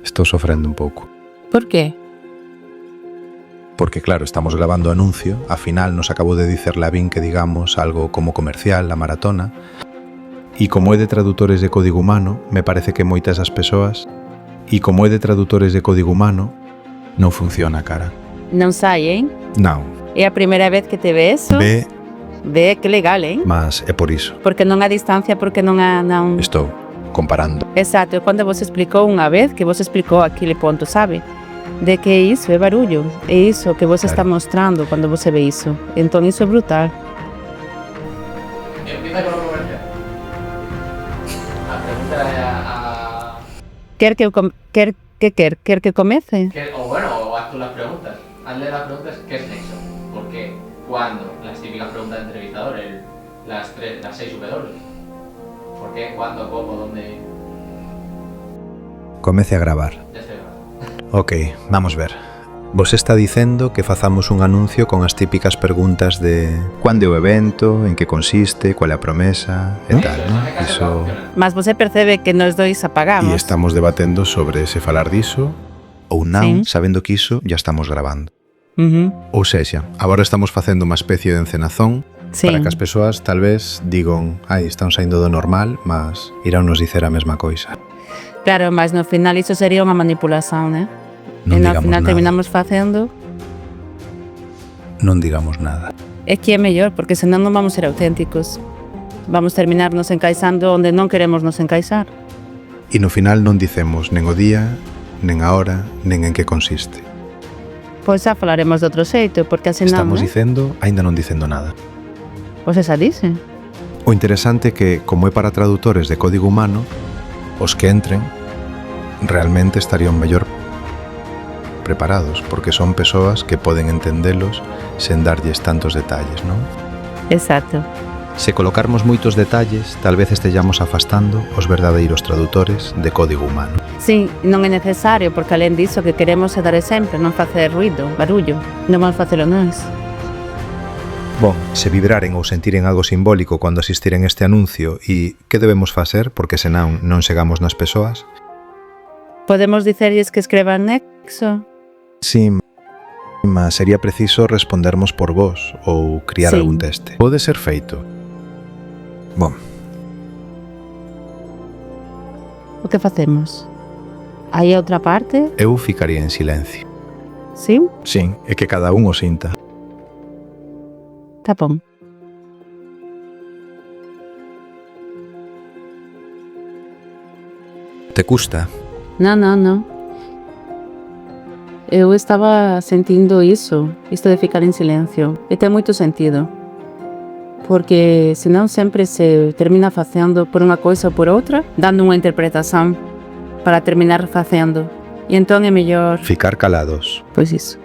Estou sofrendo un pouco. Por qué? Porque claro, estamos grabando anuncio, a final nos acabou de dicer Lavín que digamos algo como comercial, a maratona, e como é de traductores de código humano, me parece que moitas das persoas, non funciona, cara. Non sai, hein? Non, É a primeira vez que te ve eso? Ve, que legal, hein? mas é por iso. Porque non a distancia, porque non a... Non... Estou comparando. Exacto, cando vos explicou unha vez, que vos explicou aquele ponto, sabe? De que iso é barullo, é iso que vos está mostrando cando vos ve iso. Entón iso é brutal. Empieza con lo comercial. A pregunta a... Quer que comece? O bueno, o haz tú las preguntas. Hazle las preguntas, ¿qué es Nexo? ¿Por qué? ¿Cuándo? Las típicas preguntas de entrevistador, las 6 W. ¿Por qué? ¿Cuándo? ¿Cómo? ¿Dónde? Comece a gravar. Ya estoy grabando. Ok, vamos ver. Vos está dicendo que fazamos un anuncio con as típicas preguntas de cuándo é o evento, en que consiste, cual é a promesa e tal, non? Iso... Mas você percebe que nos dois apagamos. E estamos debatendo sobre se falar diso ou non, sabendo que iso ya estamos grabando. Ou sexa, agora estamos facendo unha especie de encenazón para que as persoas tal vez digan están saindo do normal, mas irán nos dicer a mesma coisa. Claro, mas no final iso sería unha manipulación, né? Non e no digamos final nada. terminamos facendo... Non digamos nada. É que é mellor, porque senón non vamos ser auténticos. Vamos terminar nos encaixando onde non queremos nos encaixar. E no final non dicemos nen o día, nen a hora, nen en que consiste. Pois xa falaremos de outro xeito, porque así non, Estamos dicendo, aínda non dicendo nada. Pois esa dice. O interesante é que, como é para tradutores de código humano, os que entren realmente estarían mellor preparados, porque son persoas que poden entendelos sen darlles tantos detalles, non? Exacto. Se colocarmos moitos detalles, tal vez estellamos afastando os verdadeiros tradutores de código humano. Sí, non é necesario, porque alén diso que queremos é dar exemplo, non facer ruido, barullo. Non vamos facelo nós. Bon, se vibraren ou sentiren algo simbólico cando asistiren este anuncio e que debemos facer, porque senón non chegamos nas persoas? Podemos dicerlles que escrevan Nexo? Sí, mas sería preciso respondermos por vos ou criar algún teste. Pode ser feito. Bon. O que facemos? Hai outra parte? Eu ficaría en silencio. Sí? Sí, é que cada un o sinta. Tá bom. Te custa? Non. Eu estaba sentindo isto de ficar en silencio. E ten moito sentido. Porque senón sempre se termina facendo por unha coisa ou por outra, dando unha interpretación para terminar facendo. E entón é mellor... Ficar calados. Pois iso.